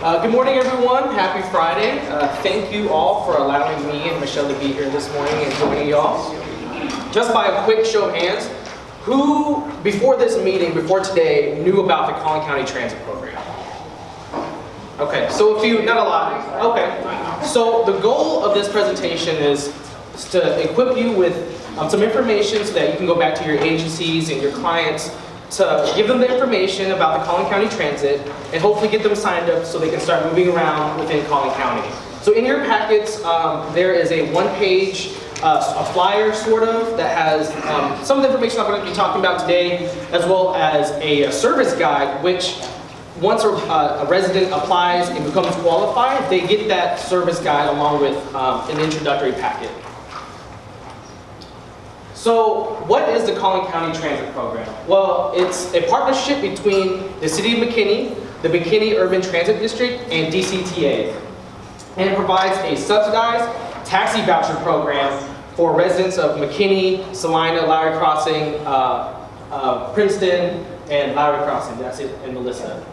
Good morning, everyone. Happy Friday. Thank you all for allowing me and Michelle to be here this morning and joining y'all. Just by a quick show of hands, who, before this meeting, before today, knew about the Collin County Transit Program? Okay, so a few, not a lot. Okay, so the goal of this presentation is to equip you with some information so that you can go back to your agencies and your clients to give them the information about the Collin County Transit and hopefully get them signed up so they can start moving around within Collin County. So in your packets, there is a one-page a flyer, sort of, that has some of the information I'm going to be talking about today, as well as a service guide, which once a resident applies and becomes qualified, they get that service guide along with an introductory packet. So what is the Collin County Transit Program? Well, it's a partnership between the City of McKinney, the McKinney Urban Transit District, and DCTA. And it provides a subsidized taxi voucher program for residents of McKinney, Salina, Lowry Crossing, Princeton, and Lowry Crossing, that's it, and Melissa,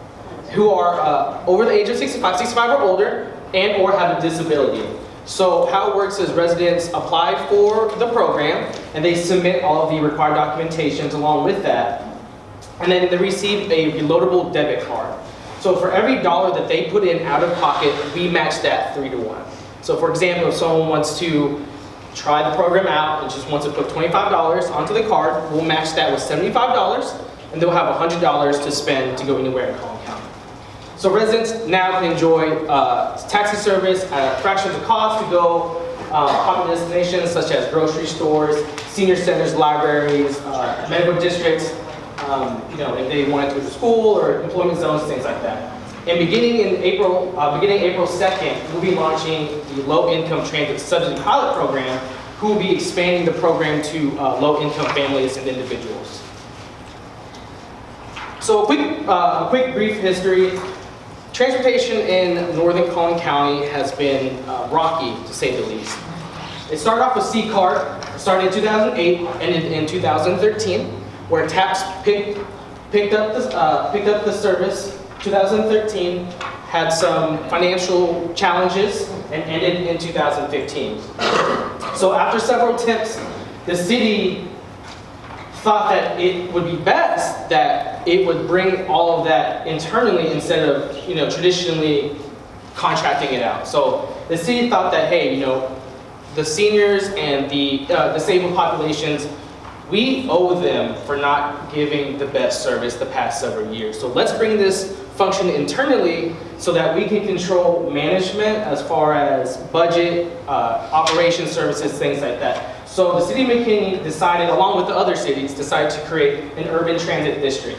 who are over the age of 65 or older, and or have a disability. So how it works is residents apply for the program, and they submit all of the required documentations along with that, and then they receive a reloadable debit card. So for every dollar that they put in out of pocket, we match that 3 to 1. So for example, if someone wants to try the program out and just wants to put $25 onto the card, we'll match that with $75, and they'll have $100 to spend to go anywhere in Collin County. So residents now can enjoy taxi service at a fraction of the cost to go popular destinations such as grocery stores, senior centers, libraries, medical districts, if they wanted to go to school or employment zones, things like that. And beginning April 2nd, we'll be launching the Low-Income Transit Subsidy Pilot Program, who will be expanding the program to low-income families and individuals. So a quick brief history. Transportation in northern Collin County has been rocky, to say the least. It started off with C-Cart, started in 2008, ended in 2013, where TAPS picked up the service. 2013 had some financial challenges and ended in 2015. So after several attempts, the city thought that it would be best that it would bring all of that internally instead of traditionally contracting it out. So the city thought that, hey, the seniors and the disabled populations, we owe them for not giving the best service the past several years. So let's bring this function internally so that we can control management as far as budget, operations services, things like that. So the city of McKinney decided, along with the other cities, decided to create an urban transit district.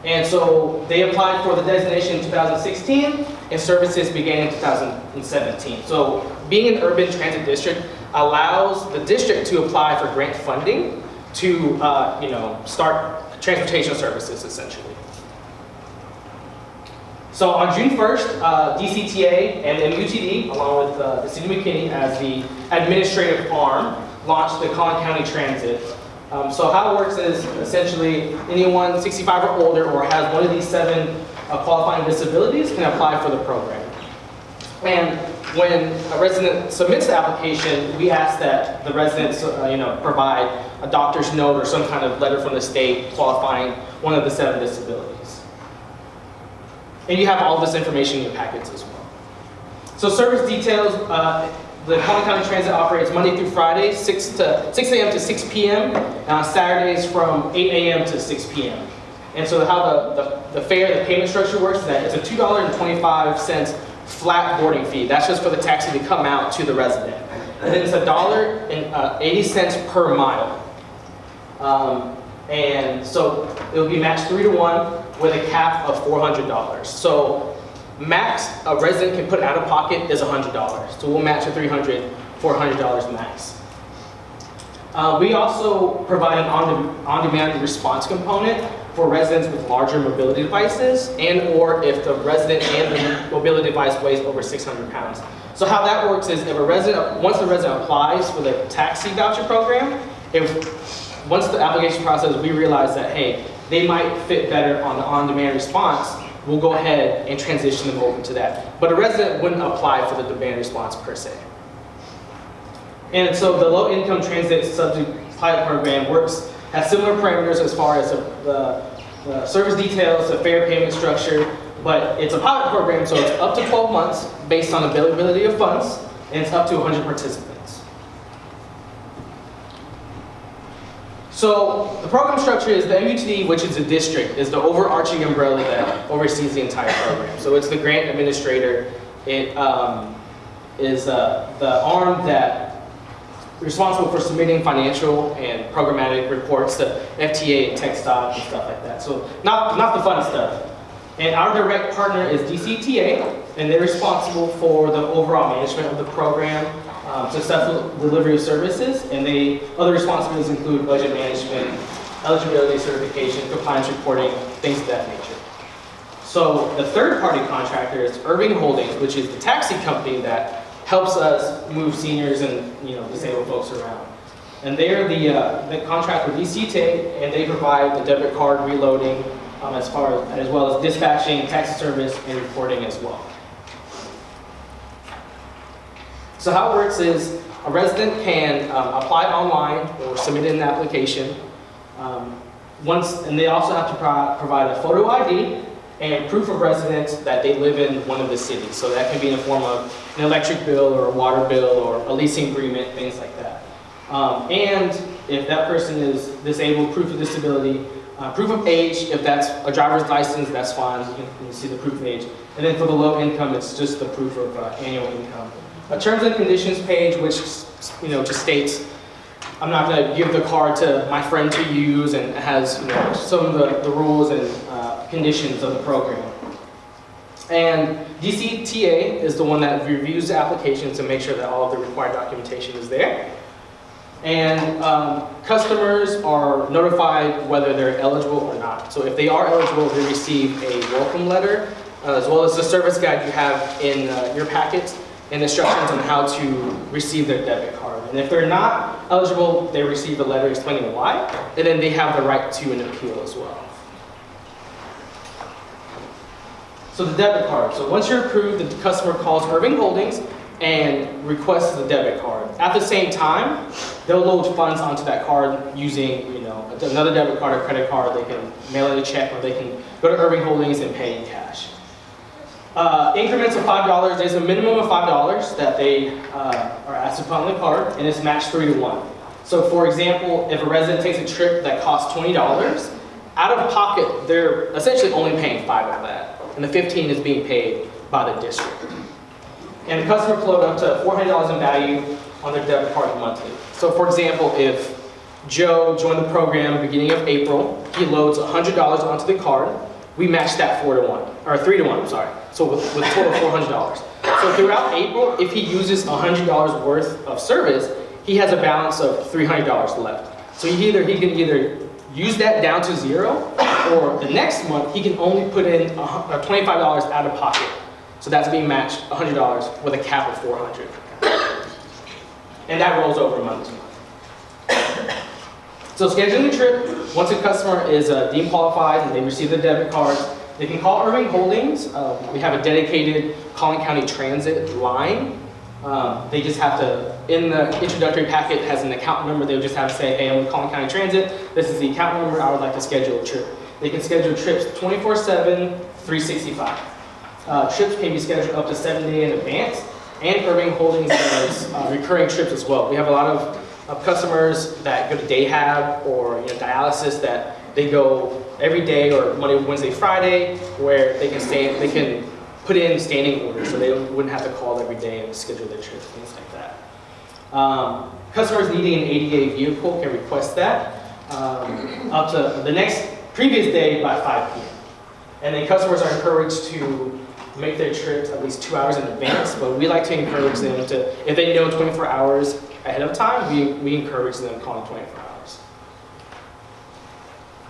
And so they applied for the designation in 2016, and services began in 2017. So being an urban transit district allows the district to apply for grant funding to start transportation services, essentially. So on June 1st, DCTA and MUTD, along with the City of McKinney as the administrative arm, launched the Collin County Transit. So how it works is essentially anyone 65 or older or has one of these 7 qualifying disabilities can apply for the program. And when a resident submits the application, we ask that the residents provide a doctor's note or some kind of letter from the state qualifying one of the 7 disabilities. And you have all this information in your packets as well. So service details, the Collin County Transit operates Monday through Friday, 6 a.m. to 6 p.m., and on Saturdays from 8 a.m. to 6 p.m. And so how the fare, the payment structure works is that it's a $2.25 flat boarding fee. That's just for the taxi to come out to the resident. And then it's $1.80 per mile. And so it will be matched 3 to 1 with a cap of $400. So max a resident can put out of pocket is $100. So we'll match a $300, $400 max. We also provide an on-demand response component for residents with larger mobility devices and or if the resident and the mobility device weighs over 600 pounds. So how that works is once the resident applies for the taxi voucher program, once the application process, we realize that, hey, they might fit better on the on-demand response, we'll go ahead and transition them over to that. But a resident wouldn't apply for the demand response per se. And so the low-income transit subsidy pilot program has similar parameters as far as the service details, the fare payment structure, but it's a pilot program, so it's up to 12 months based on availability of funds, and it's up to 100 participants. So the program structure is the MUTD, which is a district, is the overarching umbrella that oversees the entire program. So it's the grant administrator. It is the arm that responsible for submitting financial and programmatic reports to FTA and TechStop and stuff like that. So not the fun stuff. And our direct partner is DCTA, and they're responsible for the overall management of the program, successful delivery of services, and other responsibilities include budget management, eligibility certification, compliance reporting, things of that nature. So the third-party contractor is Irving Holdings, which is the taxi company that helps us move seniors and disabled folks around. And they are the contract with DCTA, and they provide the debit card reloading, as well as dispatching, taxi service, and reporting as well. So how it works is a resident can apply online or submit an application. And they also have to provide a photo ID and proof of residence that they live in one of the cities. So that can be in the form of an electric bill or a water bill or a leasing agreement, things like that. And if that person is disabled, proof of disability, proof of age. If that's a driver's license, that's fine. You can see the proof of age. And then for the low income, it's just the proof of annual income. A terms and conditions page, which just states, I'm not going to give the card to my friend to use, and it has some of the rules and conditions of the program. And DCTA is the one that reviews the applications to make sure that all of the required documentation is there. And customers are notified whether they're eligible or not. So if they are eligible, they receive a welcome letter, as well as the service guide you have in your packets, and instructions on how to receive their debit card. And if they're not eligible, they receive a letter explaining why, and then they have the right to an appeal as well. So the debit card. So once you're approved, the customer calls Irving Holdings and requests the debit card. At the same time, they'll load funds onto that card using another debit card or credit card. They can mail in a check, or they can go to Irving Holdings and pay in cash. Increments of $5, there's a minimum of $5 that they are asked to put on the card, and it's matched 3 to 1. So for example, if a resident takes a trip that costs $20, out of pocket, they're essentially only paying $5 of that, and the $15 is being paid by the district. And the customer can load up to $400 in value on their debit card monthly. So for example, if Joe joined the program beginning of April, he loads $100 onto the card, we match that 4 to 1, or 3 to 1, I'm sorry. So with a total of $400. So throughout April, if he uses $100 worth of service, he has a balance of $300 left. So he can either use that down to 0, or the next month, he can only put in $25 out of pocket. So that's being matched $100 with a cap of $400. And that rolls over month to month. So scheduling the trip, once a customer is deemed qualified and they receive the debit cards, they can call Irving Holdings. We have a dedicated Collin County Transit line. They just have to, in the introductory packet, has an account number. They'll just have to say, hey, I'm with Collin County Transit. This is the account number. I would like to schedule a trip. They can schedule trips 24/7, 365. Trips can be scheduled up to 7 days in advance. And Irving Holdings does recurring trips as well. We have a lot of customers that go to day hab or dialysis that they go every day, or Monday, Wednesday, Friday, where they can put in standing orders, so they wouldn't have to call every day and schedule their trips, things like that. Customers needing an ADA vehicle can request that up to the previous day by 5 p.m. And then customers are encouraged to make their trips at least 2 hours in advance, but we like to encourage them to, if they know 24 hours ahead of time, we encourage them calling 24 hours.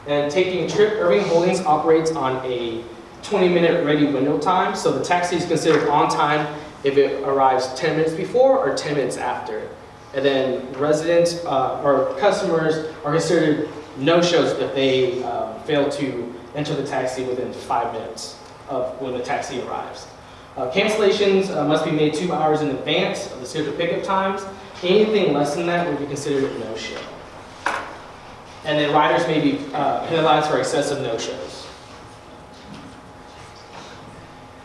And taking a trip, Irving Holdings operates on a 20-minute ready window time, so the taxi is considered on time if it arrives 10 minutes before or 10 minutes after. And then residents or customers are considered no-shows if they fail to enter the taxi within 5 minutes. of when the taxi arrives. Cancellations must be made 2 hours in advance of the scheduled pickup times. Anything less than that would be considered a no-show. And then riders may be penalized for excessive no-shows.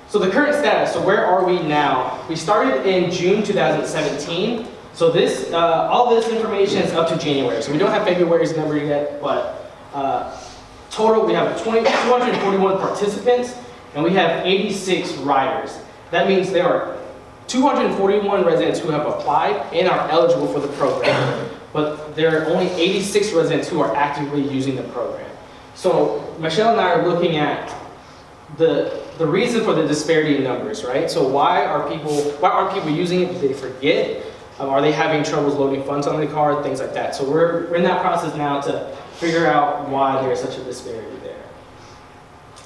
So the current status, so where are we now? We started in June 2017. So this, all this information is up to January. So we don't have February's number yet, but total we have 241 participants and we have 86 riders. That means there are 241 residents who have applied and are eligible for the program, but there are only 86 residents who are actively using the program. So Michelle and I are looking at the reason for the disparity in numbers, right? So why aren't people using it? Did they forget? Are they having troubles loading funds on the card? Things like that. So we're in that process now to figure out why there's such a disparity there.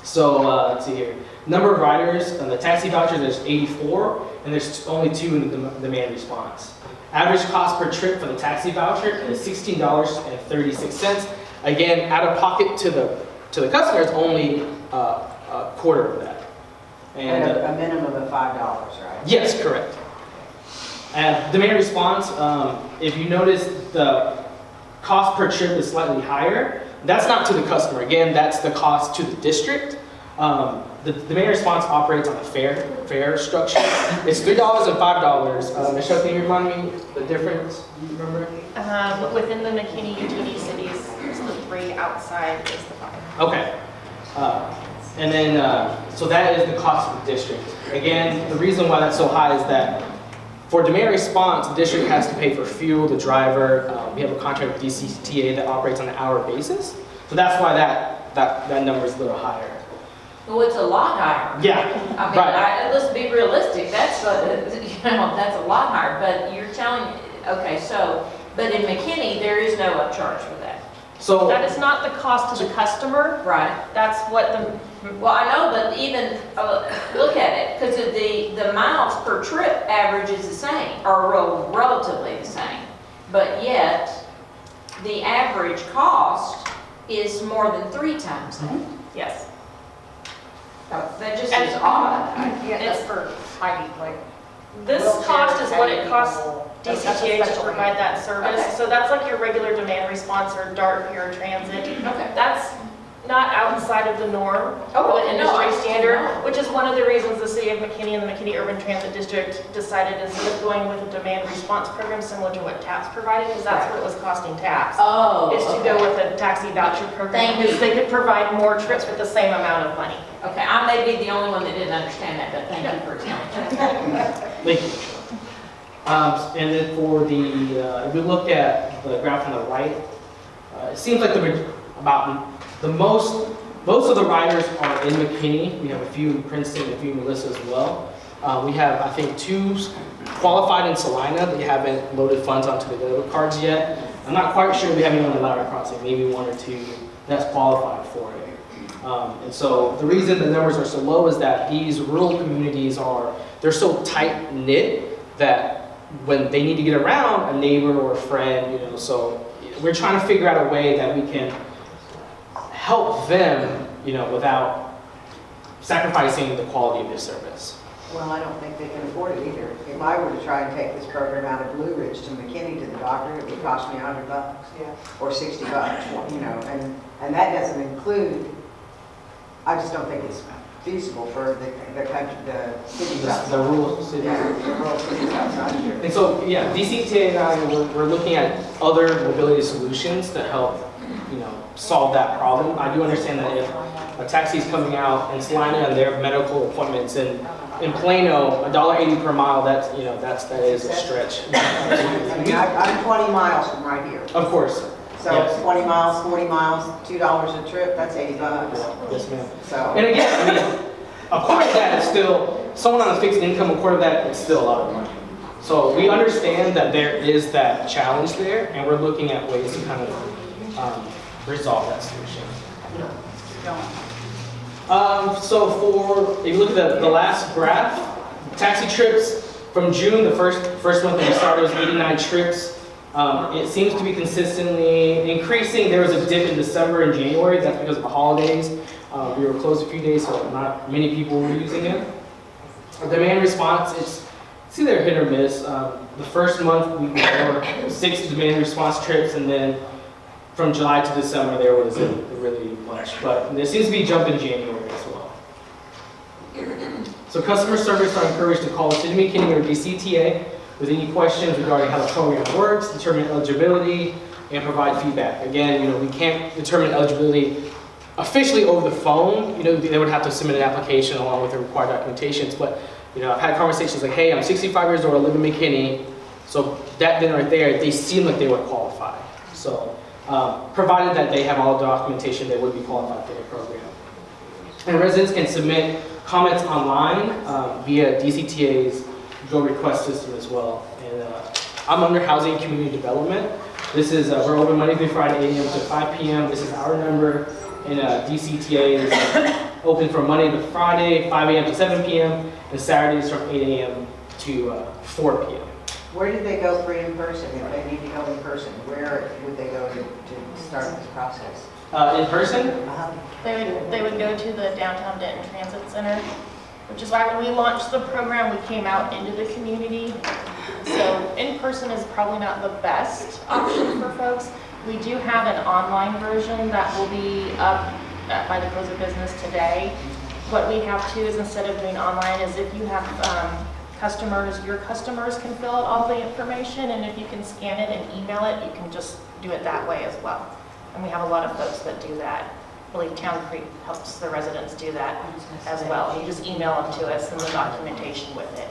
So let's see here. Number of riders on the taxi voucher, there's 84, and there's only 2 in the demand response. Average cost per trip for the taxi voucher is $16.36. Again, out of pocket to the customer is only a quarter of that. And a minimum of $5, right? Yes, correct. And demand response, if you notice the cost per trip is slightly higher, that's not to the customer. Again, that's the cost to the district. The demand response operates on a fare structure. It's $3 and $5. Michelle, can you remind me the difference? Do you remember? Within the McKinney UTD cities, it's the 3, outside is the 5. Okay. And then, so that is the cost of the district. Again, the reason why that's so high is that for demand response, the district has to pay for fuel, the driver. We have a contract with DCTA that operates on an hour basis. So that's why that number is a little higher. Well, it's a lot higher. Yeah, I mean, right. Let's be realistic. That's that's a lot higher. But you're telling, okay, so, but in McKinney, there is no upcharge for that. So That is not the cost to the customer. Right. That's what the, Well, I know, but even, look at it, because the miles per trip average is the same, or relatively the same. But yet, the average cost is more than 3 times that. yes. That just is odd. It's for tiny, like. This cost is what it costs DCTA to provide that service. Okay. So that's like your regular demand response or DART paratransit. Okay. That's not outside of the norm, Oh, the no, industry standard, no. which is one of the reasons the city of McKinney and the McKinney Urban Transit District decided instead of going with a demand response program similar to what TAP's provided, because that's what it was costing TAP's. Oh, Is to go with a taxi voucher program, Thank because you. they could provide more trips with the same amount of money. Okay, I may be the only one that didn't understand that, but thank you for explaining that. thank you. And then for the, if we look at the graph on the right, it seems like most of the riders are in McKinney. We have a few in Princeton, a few in Melissa as well. We have, I think, 2 qualified in Salina. They haven't loaded funds onto the debit cards yet. I'm not quite sure we have anyone in Lowry Crossing, maybe 1 or 2 that's qualified for it. And so the reason the numbers are so low is that these rural communities they're so tight-knit that when they need to get around a neighbor or a friend, so we're trying to figure out a way that we can help them, without sacrificing the quality of their service. Well, I don't think they can afford it either. If I were to try and take this program out of Blue Ridge to McKinney to the doctor, it would cost me $100 or $60, and that doesn't include, I just don't think it's feasible for the country, the cities outside. The rural cities. Yeah, the rural cities outside here. And so, yeah, DCTA and I, we're looking at other mobility solutions to help, solve that problem. I do understand that if a taxi is coming out in Salina and their medical appointments in Plano, $1.80 per mile, that is a stretch. I mean, I'm 20 miles from right here. Of course. So Yes. 20 miles, 40 miles, $2 a trip, that's $80. Yes, ma'am. So, And again, a quarter of that is still, someone on a fixed income, a quarter of that is still a lot of money. So we understand that there is that challenge there, and we're looking at ways to kind of resolve that solution. So if you look at the last graph, taxi trips from June, the first month that we started was 89 trips. It seems to be consistently increasing. There was a dip in December and January. That's because of the holidays. We were closed a few days, so not many people were using it. Demand response, it's either hit or miss. The first month we were 6 demand response trips, and then from July to December there wasn't really much. But there seems to be a jump in January as well. So customer service are encouraged to call City of McKinney or DCTA with any questions regarding how the program works, determine eligibility, and provide feedback. Again, we can't determine eligibility officially over the phone. They would have to submit an application along with the required documentations. But I've had conversations like, hey, I'm 65 years old, I live in McKinney. So that then right there, they seem like they would qualify. So provided that they have all the documentation, they would be qualified for the program. And residents can submit comments online via DCTA's Go Request system as well. And I'm under Housing and Community Development. This is, we're open Monday through Friday, 8 a.m. to 5 p.m. This is our number. And DCTA is open from Monday to Friday, 5 a.m. to 7 p.m. and Saturdays from 8 a.m. to 4 p.m. Where did they go for in person? If they need to go in person, where would they go to start this process? In person? They would go to the downtown Denton Transit Center, which is why when we launched the program, we came out into the community. So in person is probably not the best option for folks. We do have an online version that will be up by the close of business today. What we have too is instead of doing online is if you have customers, your customers can fill out all the information, and if you can scan it and email it, you can just do it that way as well. And we have a lot of folks that do that. I believe Town Creek helps the residents do that as well. You just email them to us and the documentation with it.